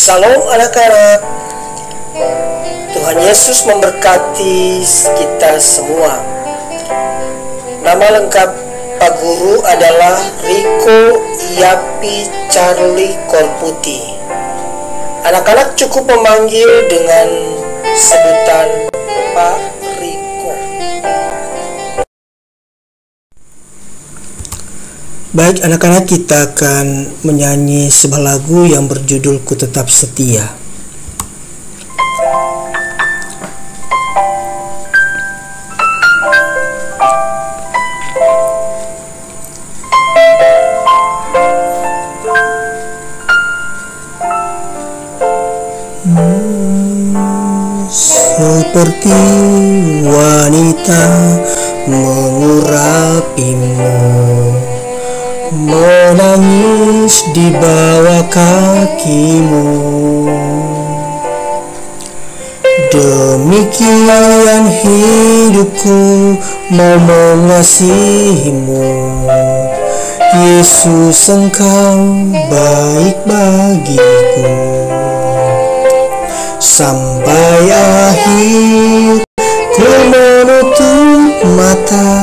Salam anak-anak, Tuhan Yesus memberkati kita semua. Nama lengkap Pak Guru adalah Riko Yapi Charlie Korputi. Anak-anak cukup memanggil dengan sebutan Pak Riko. Baik anak-anak, kita akan menyanyi sebuah lagu yang berjudul Ku Tetap Setia. Seperti wanita mengurapimu, menangis di bawah kakimu. Demikian hidupku mau mengasihimu. Yesus, Engkau baik bagiku. Sampai akhir ku menutup mata,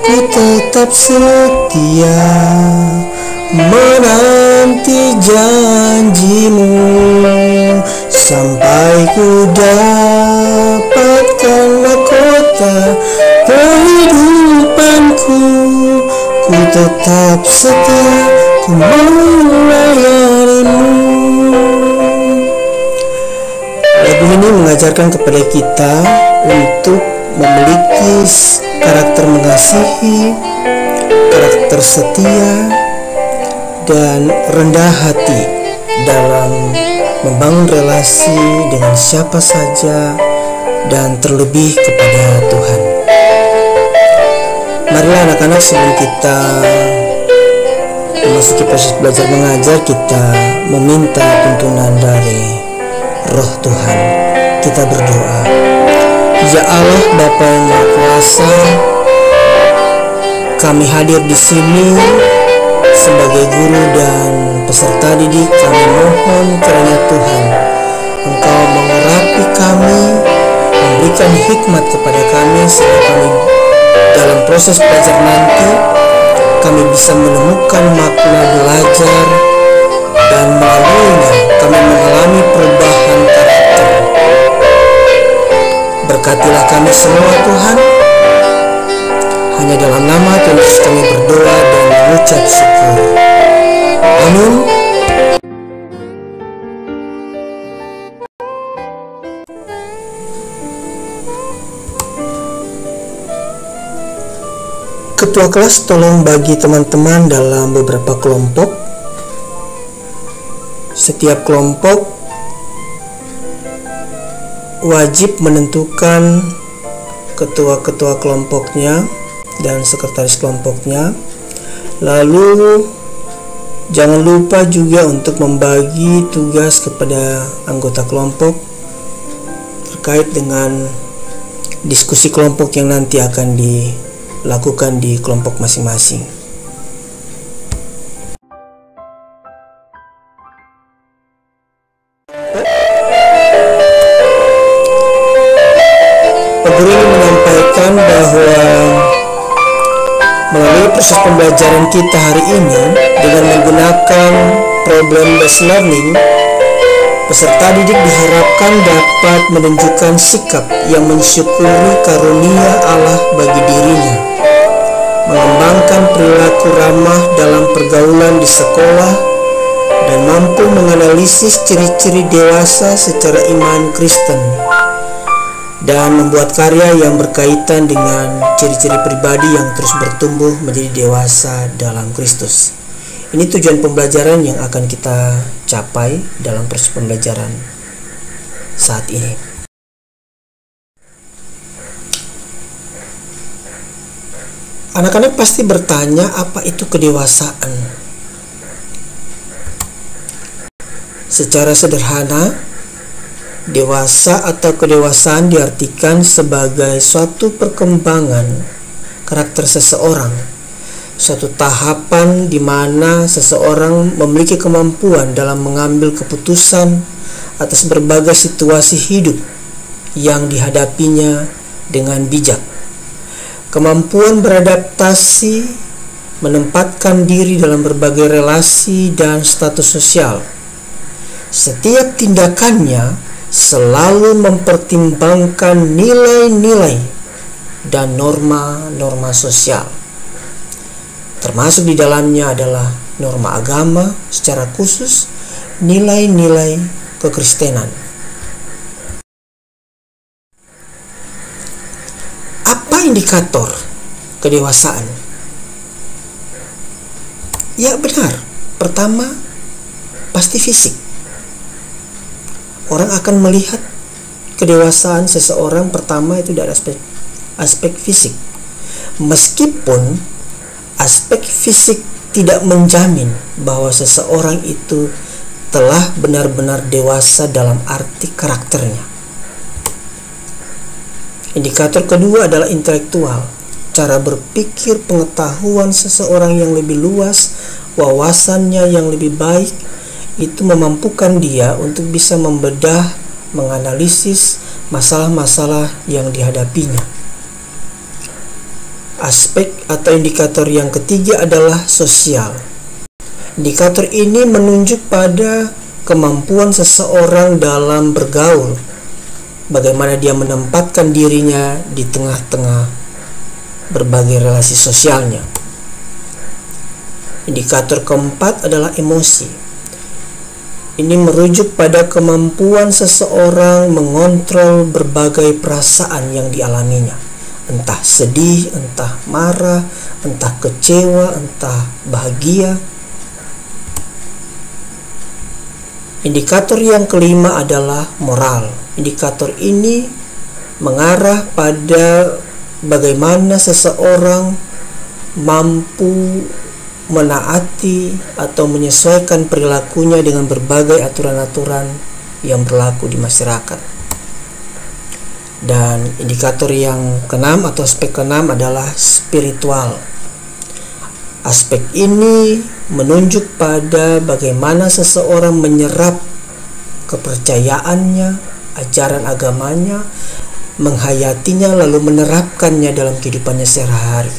ku tetap setia menanti janjimu, sampai ku dapatkan mahkota kehidupanku. Ku tetap setia, ku melayanimu. Lagu ini mengajarkan kepada kita untuk memiliki karakter mengasihi, karakter setia, dan rendah hati dalam membangun relasi dengan siapa saja dan terlebih kepada Tuhan. Marilah anak-anak, sebelum kita memasuki proses belajar mengajar, kita meminta tuntunan dari Roh Tuhan. Kita berdoa. Ya Allah, Bapa yang Maha Kuasa, kami hadir di sini sebagai guru dan peserta didik. Kami mohon kiranya Tuhan, Engkau mengurapi kami, memberikan hikmat kepada kami, sehingga kami dalam proses belajar nanti kami bisa menemukan makna belajar, dan melaluinya kami mengalami perubahan karakter. Berkatilah kami semua Tuhan. Hanya dalam nama Tuhan Yesus kami berdoa dan mengucap syukur. Amin. Ketua kelas tolong bagi teman-teman dalam beberapa kelompok. Setiap kelompok wajib menentukan ketua-ketua kelompoknya dan sekretaris kelompoknya. Lalu jangan lupa juga untuk membagi tugas kepada anggota kelompok terkait dengan diskusi kelompok yang nanti akan dilakukan di kelompok masing-masing. Guru ingin menyampaikan bahwa melalui proses pembelajaran kita hari ini dengan menggunakan problem based learning, peserta didik diharapkan dapat menunjukkan sikap yang mensyukuri karunia Allah bagi dirinya, mengembangkan perilaku ramah dalam pergaulan di sekolah, dan mampu menganalisis ciri-ciri dewasa secara iman Kristen, dan membuat karya yang berkaitan dengan ciri-ciri pribadi yang terus bertumbuh menjadi dewasa dalam Kristus. Ini tujuan pembelajaran yang akan kita capai dalam proses pembelajaran saat ini. Anak-anak pasti bertanya, apa itu kedewasaan? Secara sederhana, dewasa atau kedewasaan diartikan sebagai suatu perkembangan karakter seseorang suatu tahapan di mana seseorang memiliki kemampuan dalam mengambil keputusan atas berbagai situasi hidup yang dihadapinya dengan bijak. Kemampuan beradaptasi, menempatkan diri dalam berbagai relasi dan status sosial. Setiap tindakannya selalu mempertimbangkan nilai-nilai dan norma-norma sosial. Termasuk di dalamnya adalah norma agama, secara khusus nilai-nilai kekristenan. Apa indikator kedewasaan? Ya benar, pertama pasti fisik. Orang akan melihat kedewasaan seseorang pertama itu dari aspek fisik. Meskipun aspek fisik tidak menjamin bahwa seseorang itu telah benar-benar dewasa dalam arti karakternya. Indikator kedua adalah intelektual. Cara berpikir, pengetahuan seseorang yang lebih luas, wawasannya yang lebih baik, itu memampukan dia untuk bisa membedah, menganalisis masalah-masalah yang dihadapinya. Aspek atau indikator yang ketiga adalah sosial. Indikator ini menunjuk pada kemampuan seseorang dalam bergaul, bagaimana dia menempatkan dirinya di tengah-tengah berbagai relasi sosialnya. Indikator keempat adalah emosi. Ini merujuk pada kemampuan seseorang mengontrol berbagai perasaan yang dialaminya. Entah sedih, entah marah, entah kecewa, entah bahagia. Indikator yang kelima adalah moral. Indikator ini mengarah pada bagaimana seseorang mampu menaati atau menyesuaikan perilakunya dengan berbagai aturan-aturan yang berlaku di masyarakat. Dan indikator yang keenam atau aspek keenam adalah spiritual. Aspek ini menunjuk pada bagaimana seseorang menyerap kepercayaannya, ajaran agamanya, menghayatinya lalu menerapkannya dalam kehidupannya sehari-hari.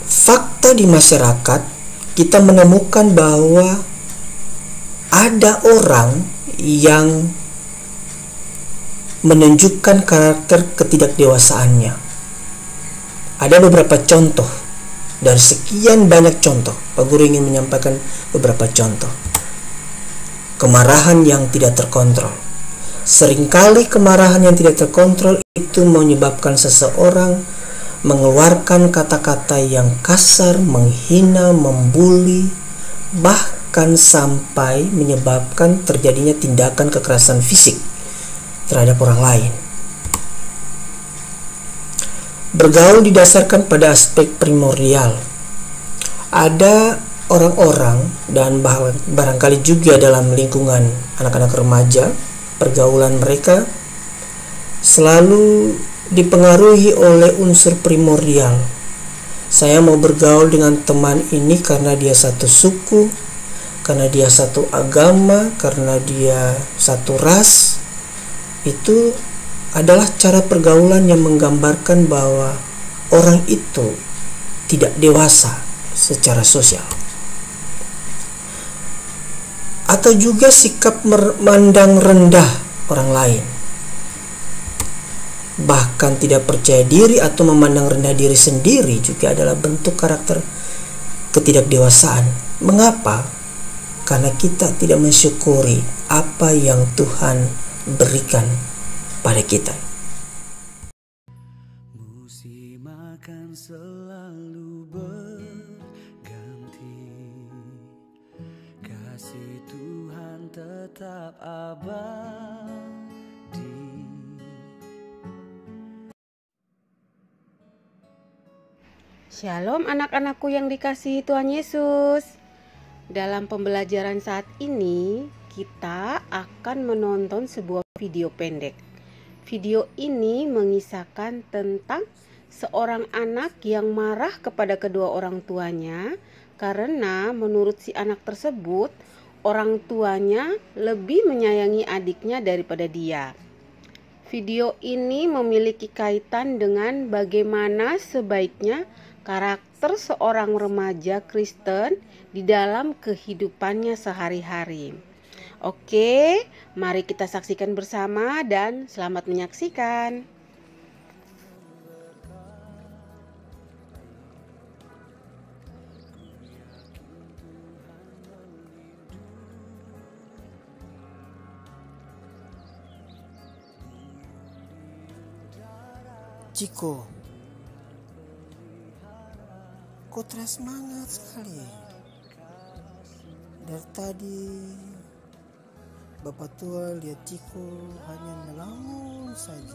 Fakta di masyarakat, kita menemukan bahwa ada orang yang menunjukkan karakter ketidakdewasaannya. Ada beberapa contoh dari sekian banyak contoh. Pak Guru ingin menyampaikan beberapa contoh. Kemarahan yang tidak terkontrol. Seringkali kemarahan yang tidak terkontrol itu menyebabkan seseorang mengeluarkan kata-kata yang kasar, menghina, membuli, bahkan sampai menyebabkan terjadinya tindakan kekerasan fisik terhadap orang lain. Bergaul didasarkan pada aspek primordial. Ada orang-orang dan barangkali juga dalam lingkungan anak-anak remaja, pergaulan mereka selalu dipengaruhi oleh unsur primordial. Saya mau bergaul dengan teman ini karena dia satu suku, karena dia satu agama, karena dia satu ras. Itu adalah cara pergaulan yang menggambarkan bahwa orang itu tidak dewasa secara sosial. Atau juga sikap memandang rendah orang lain, bahkan tidak percaya diri atau memandang rendah diri sendiri juga adalah bentuk karakter ketidakdewasaan. Mengapa? Karena kita tidak mensyukuri apa yang Tuhan berikan pada kita. Musim akan selalu berganti, kasih Tuhan tetap abadi. Shalom anak-anakku yang dikasihi Tuhan Yesus. Dalam pembelajaran saat ini, kita akan menonton sebuah video pendek. Video ini mengisahkan tentang seorang anak yang marah kepada kedua orang tuanya karena menurut si anak tersebut orang tuanya lebih menyayangi adiknya daripada dia. Video ini memiliki kaitan dengan bagaimana sebaiknya karakter seorang remaja Kristen di dalam kehidupannya sehari-hari. Oke, mari kita saksikan bersama dan selamat menyaksikan. Ciko, kok terasa semangat sekali. Dari tadi Bapak tua lihat Ciko hanya melamun saja.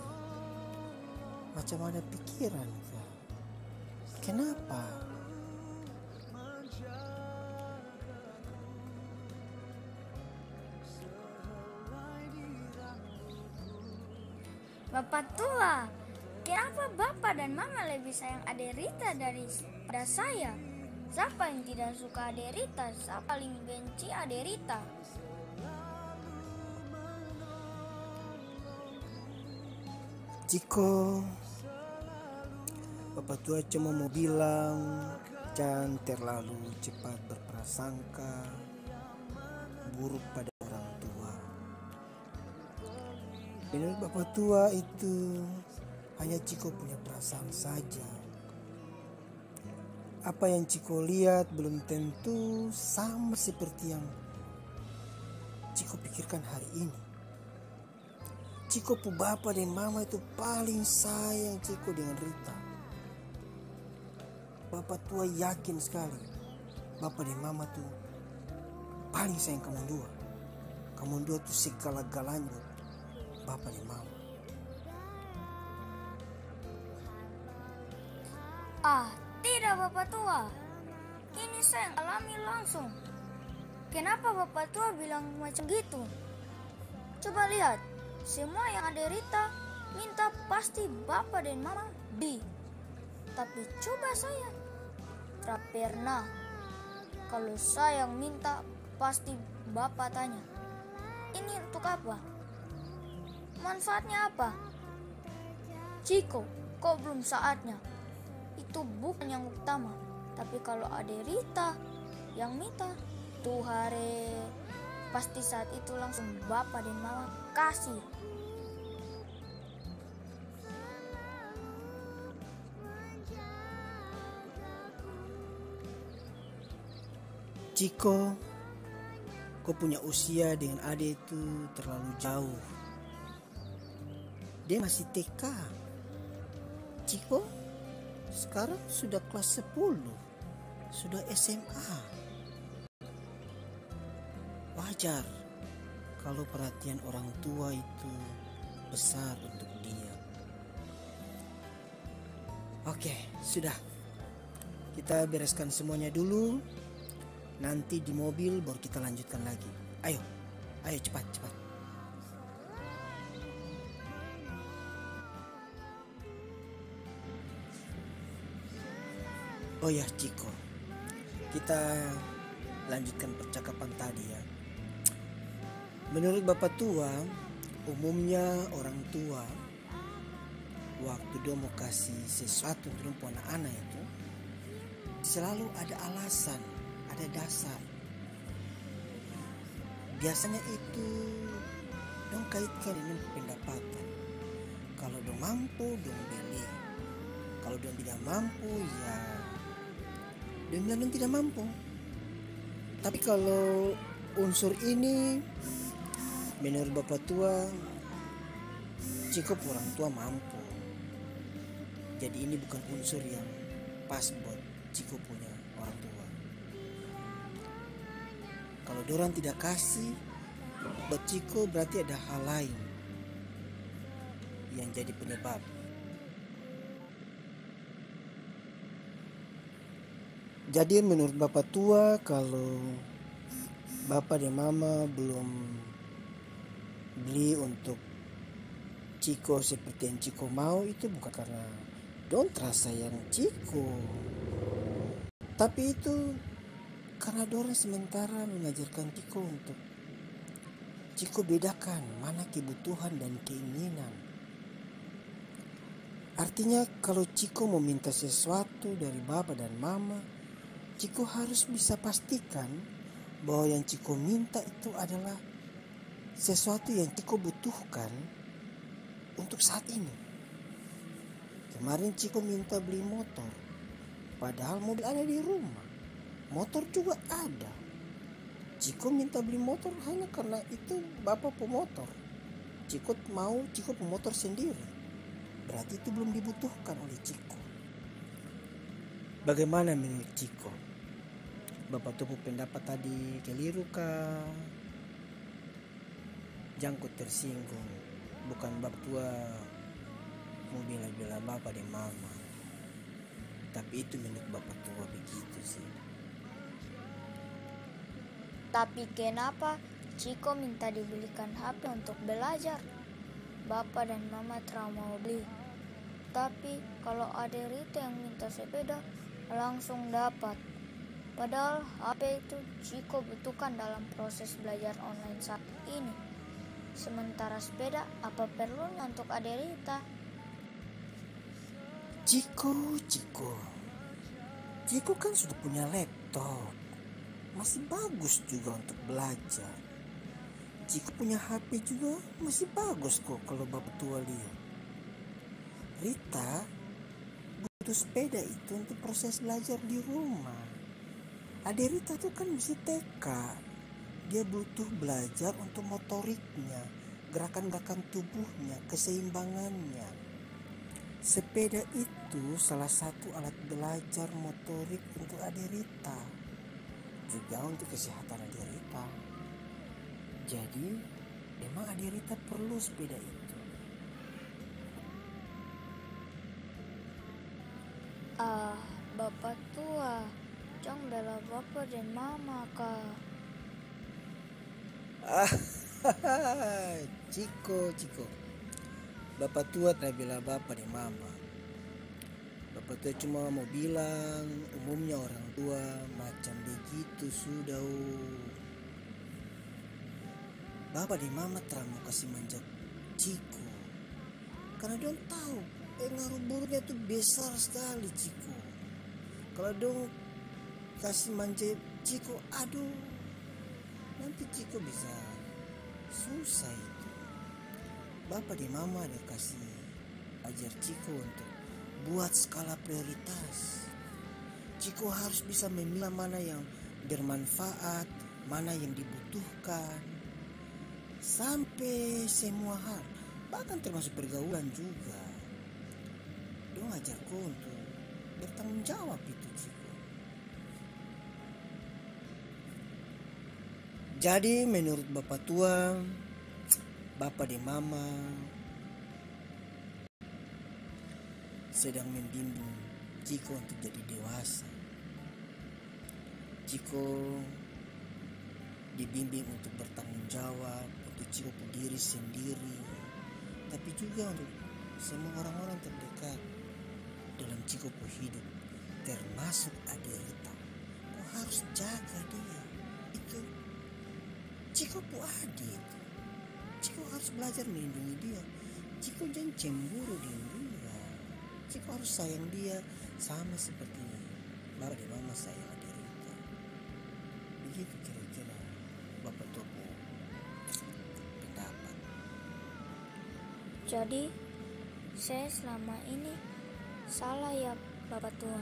Macam ada pikiran kah? Kenapa? Bapak tua, kenapa Bapak dan Mama lebih sayang Ade Rita daripada saya? Siapa yang tidak suka Ade Rita? Siapa paling benci Ade Rita? Ciko, Bapak tua cuma mau bilang jangan terlalu cepat berprasangka buruk pada orang tua. Menurut Bapak tua itu hanya Ciko punya perasaan saja. Apa yang Ciko lihat belum tentu sama seperti yang Ciko pikirkan hari ini. Ciko pu bapak dan mama itu paling sayang Ciko dengan Rita. Bapak tua yakin sekali bapak dan mama tuh paling sayang kamu dua. Kamu dua tuh segala-galanya buat bapak dan mama. Tidak Bapak tua, ini saya alami langsung. Kenapa Bapak tua bilang macam gitu? Coba lihat, semua yang ada Rita minta pasti Bapak dan Mama di. Tapi coba saya tak pernah. Kalau saya yang minta pasti Bapak tanya, ini untuk apa? Manfaatnya apa? Ciko, kok belum saatnya? Itu bukan yang utama. Tapi kalau ada Rita yang minta, tuh hari pasti saat itu langsung Bapak dan Mama kasih. Ciko, kau punya usia dengan Ade itu terlalu jauh. Dia masih TK. Ciko sekarang sudah kelas 10, sudah SMA. Wajar kalau perhatian orang tua itu besar untuk dia. Oke, sudah. Kita bereskan semuanya dulu. Nanti di mobil baru kita lanjutkan lagi. Ayo cepat. Oh ya Ciko, kita lanjutkan percakapan tadi ya. Menurut Bapak tua, umumnya orang tua waktu dia mau kasih sesuatu untuk anak-anak itu selalu ada alasan, ada dasar. Biasanya itu dong kaitkan dengan pendapatan. Kalau dong mampu dong beli, kalau dong tidak mampu ya dong bilang dong tidak mampu. Tapi kalau unsur ini menurut Bapak tua cukup orang tua mampu. Jadi ini bukan unsur yang pas buat Ciko punya orang tua. Kalau dorang tidak kasih buat Ciko berarti ada hal lain yang jadi penyebab. Jadi menurut Bapak tua kalau Bapak dan Mama belum beli untuk Ciko seperti yang Ciko mau itu bukan karena Don terasa sayang Ciko, tapi itu karena Dora sementara mengajarkan Ciko untuk Ciko bedakan mana kebutuhan dan keinginan. Artinya kalau Ciko mau minta sesuatu dari Bapa dan Mama, Ciko harus bisa pastikan bahwa yang Ciko minta itu adalah sesuatu yang Ciko butuhkan untuk saat ini. Kemarin Ciko minta beli motor, padahal mobil ada di rumah, motor juga ada. Ciko minta beli motor hanya karena itu bapak pemotor. Ciko pemotor sendiri, berarti itu belum dibutuhkan oleh Ciko. Bagaimana menurut Ciko? Bapak tuh pendapat tadi keliru kah? Jangkut tersinggung, bukan bapak tua mau bela-bela bapak dan mama, tapi itu menurut bapak tua begitu sih. Tapi kenapa Ciko minta dibelikan HP untuk belajar? Bapak dan Mama terlalu mau beli. Tapi kalau ada Rita yang minta sepeda, langsung dapat. Padahal HP itu Ciko butuhkan dalam proses belajar online saat ini. Sementara sepeda, apa perlunya untuk ada Rita? Ciko kan sudah punya laptop, masih bagus juga untuk belajar. Ciko punya HP juga masih bagus kok kalau bapak tua lihat. Rita butuh sepeda itu untuk proses belajar di rumah. Adik Rita tuh kan masih TK, dia butuh belajar untuk motoriknya, gerakan-gerakan tubuhnya, keseimbangannya. Sepeda itu salah satu alat belajar motorik untuk adik Rita, juga untuk kesehatan adik Rita. Jadi memang adik Rita perlu sepeda itu. Bapak tua, jangan bela bapak dan mama kak. Ciko. Bapak tua tak bela bapak dan mama. Bapak tua cuma mau bilang umumnya orang tua macam begitu sudah. Bapak dan mama terang mau kasih manja Ciko, karena dong tahu pengaruh buruknya tuh besar sekali Ciko. Kalau dong kasih manja Ciko, aduh, nanti Ciko bisa susah itu. Bapak dan mama ada kasih ajar Ciko untuk buat skala prioritas. Ciko harus bisa memilah mana yang bermanfaat, mana yang dibutuhkan, sampai semua hal, bahkan termasuk pergaulan juga. Dong ajarku untuk bertanggung jawab itu Ciko. Jadi menurut bapak tua, bapak dan mama sedang membimbing Ciko untuk jadi dewasa. Ciko dibimbing untuk bertanggung jawab, untuk Ciko diri sendiri, tapi juga untuk semua orang-orang terdekat dalam Ciko hidup, termasuk adik Rita. Kau harus jaga dia, itu Ciko adik. Ciko harus belajar melindungi dia. Ciko jangan cemburu dengan dia. Ciko harus sayang dia sama seperti bapak dan mama sayang adik Rita. Begitu kira-kira bapak tua pendapat. Jadi saya selama ini salah ya bapak tua.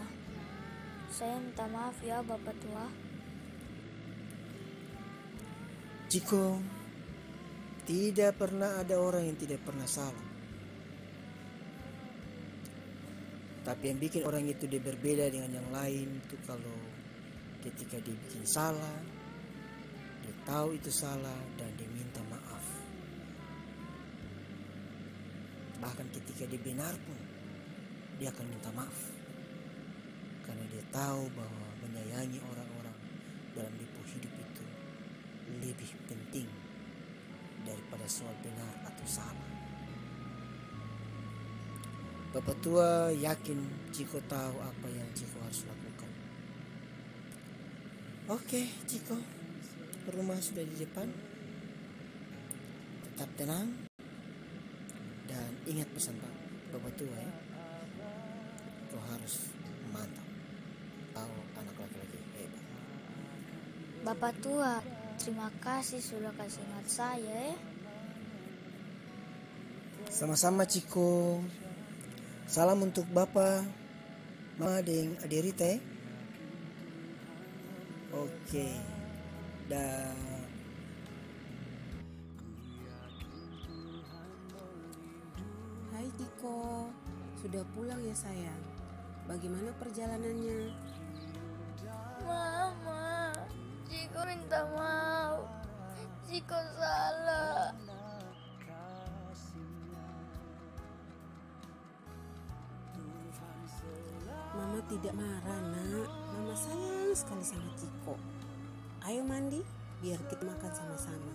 Saya minta maaf ya bapak tua. Ciko, tidak pernah ada orang yang tidak pernah salah. Tapi yang bikin orang itu dia berbeda dengan yang lain itu kalau ketika dia bikin salah, dia tahu itu salah dan dia minta maaf. Bahkan ketika dia benar pun dia akan minta maaf. Karena dia tahu bahwa menyayangi orang-orang dalam hidup itu lebih penting daripada soal benar atau salah. Bapak tua yakin Ciko tahu apa yang Ciko harus lakukan. Oke, Ciko, rumah sudah di depan. Tetap tenang dan ingat pesan Bapak tua ya. Kau harus mantap. Tahu anak laki-laki hebat. Bapak tua, terima kasih sudah kasih ingat saya ya. Sama-sama Ciko. Salam untuk Bapak, Mama, dan Ade Rita ya. Oke. Dah. Hai Ciko, sudah pulang ya sayang? Bagaimana perjalanannya? Mama, Ciko minta maaf. Ciko salah. Mama tidak marah nak, Mama sayang sekali sama Ciko. Ayo mandi, biar kita makan sama-sama.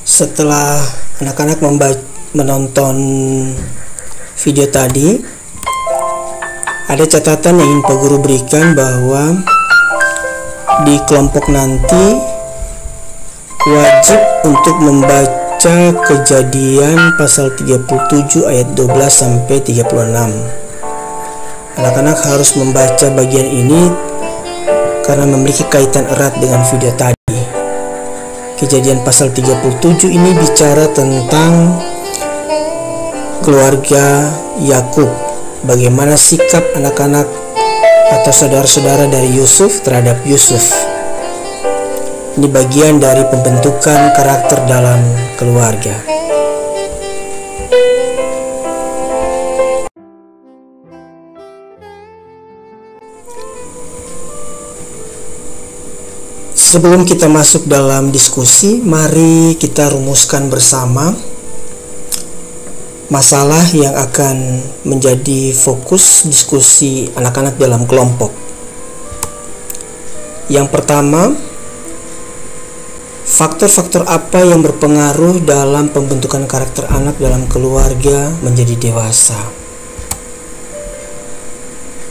Setelah anak-anak menonton video tadi, ada catatan yang ingin Pak Guru berikan bahwa di kelompok nanti wajib untuk membaca Kejadian pasal 37 ayat 12 sampai 36. Anak-anak harus membaca bagian ini karena memiliki kaitan erat dengan video tadi. Kejadian pasal 37 ini bicara tentang keluarga Yakub, bagaimana sikap anak-anak atau saudara-saudara dari Yusuf terhadap Yusuf. Ini bagian dari pembentukan karakter dalam keluarga. Sebelum kita masuk dalam diskusi, mari kita rumuskan bersama masalah yang akan menjadi fokus diskusi anak-anak dalam kelompok. Yang pertama, faktor-faktor apa yang berpengaruh dalam pembentukan karakter anak dalam keluarga menjadi dewasa?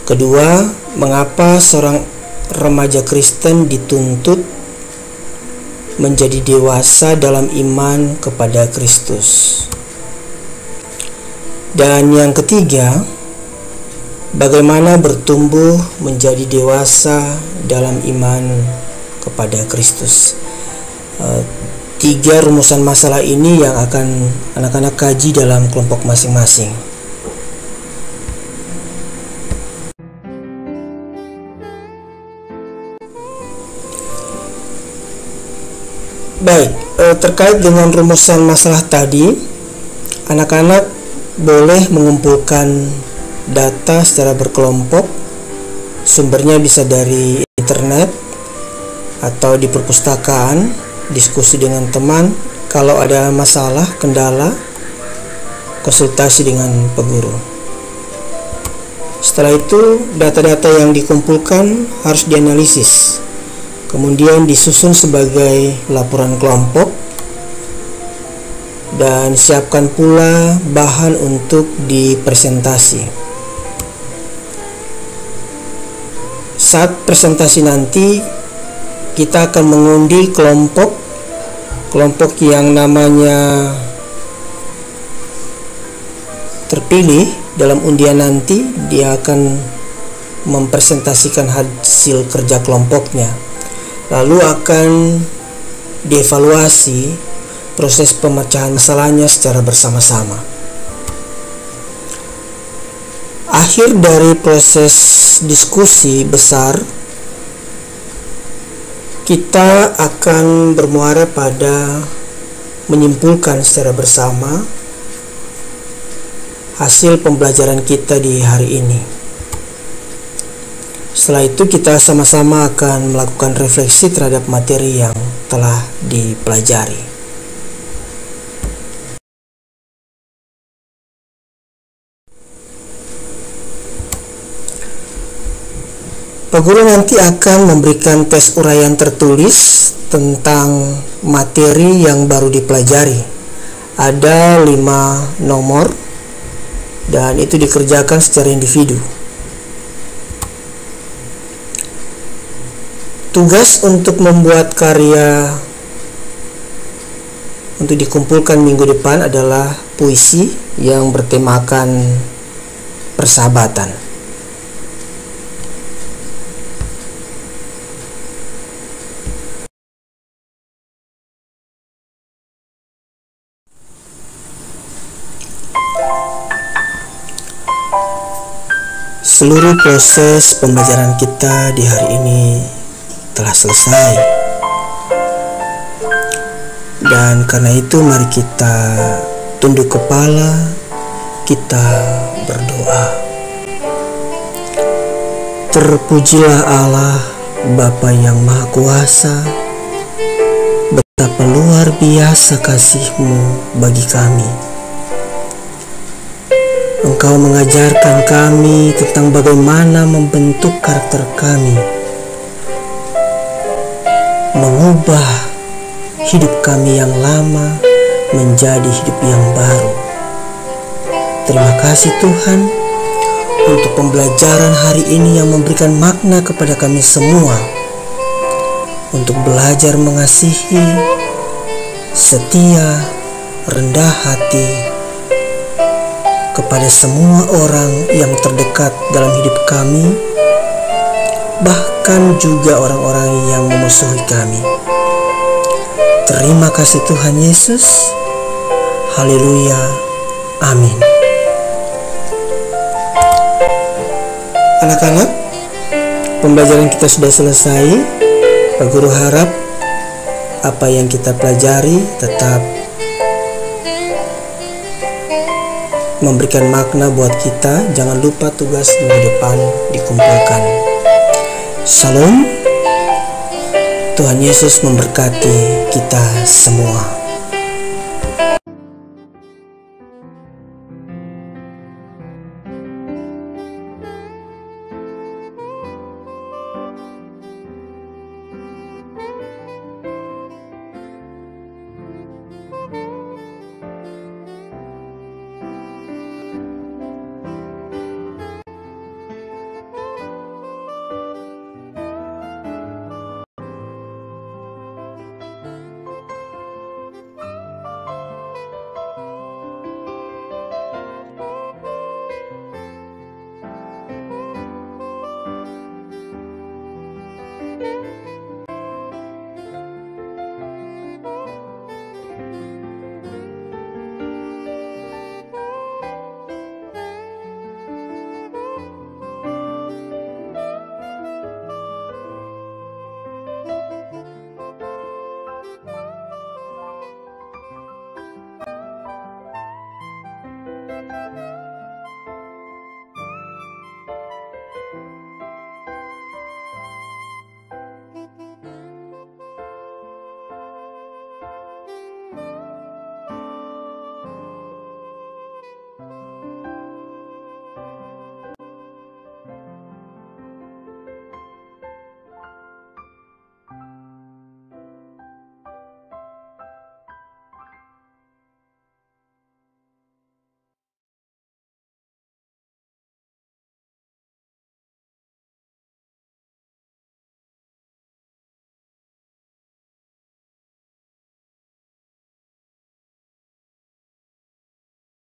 Kedua, mengapa seorang remaja Kristen dituntut menjadi dewasa dalam iman kepada Kristus? Dan yang ketiga, bagaimana bertumbuh menjadi dewasa dalam iman kepada Kristus? Tiga rumusan masalah ini yang akan anak-anak kaji dalam kelompok masing-masing. Baik, terkait dengan rumusan masalah tadi, anak-anak boleh mengumpulkan data secara berkelompok. Sumbernya bisa dari internet atau di perpustakaan, diskusi dengan teman. Kalau ada masalah, kendala, konsultasi dengan peguru. Setelah itu, data-data yang dikumpulkan harus dianalisis, kemudian disusun sebagai laporan kelompok, dan siapkan pula bahan untuk dipresentasi. Saat presentasi nanti, kita akan mengundi kelompok yang namanya terpilih dalam undian nanti. Dia akan mempresentasikan hasil kerja kelompoknya, lalu akan dievaluasi proses pemecahan masalahnya secara bersama-sama. Akhir dari proses diskusi besar, kita akan bermuara pada menyimpulkan secara bersama hasil pembelajaran kita di hari ini. Setelah itu kita sama-sama akan melakukan refleksi terhadap materi yang telah dipelajari. Pak Guru nanti akan memberikan tes uraian tertulis tentang materi yang baru dipelajari. Ada 5 nomor dan itu dikerjakan secara individu. Tugas untuk membuat karya untuk dikumpulkan minggu depan adalah puisi yang bertemakan persahabatan. Seluruh proses pembelajaran kita di hari ini telah selesai. Dan karena itu mari kita tunduk kepala, kita berdoa. Terpujilah Allah, Bapa yang Maha Kuasa, betapa luar biasa kasih-Mu bagi kami. Engkau mengajarkan kami tentang bagaimana membentuk karakter kami, mengubah hidup kami yang lama menjadi hidup yang baru. Terima kasih Tuhan untuk pembelajaran hari ini yang memberikan makna kepada kami semua untuk belajar mengasihi, setia, rendah hati kepada semua orang yang terdekat dalam hidup kami, bahkan juga orang-orang yang memusuhi kami. Terima kasih Tuhan Yesus. Haleluya. Amin. Anak-anak, pembelajaran kita sudah selesai. Pak Guru harap apa yang kita pelajari tetap memberikan makna buat kita. Jangan lupa tugas minggu depan dikumpulkan. Shalom. Tuhan Yesus memberkati kita semua.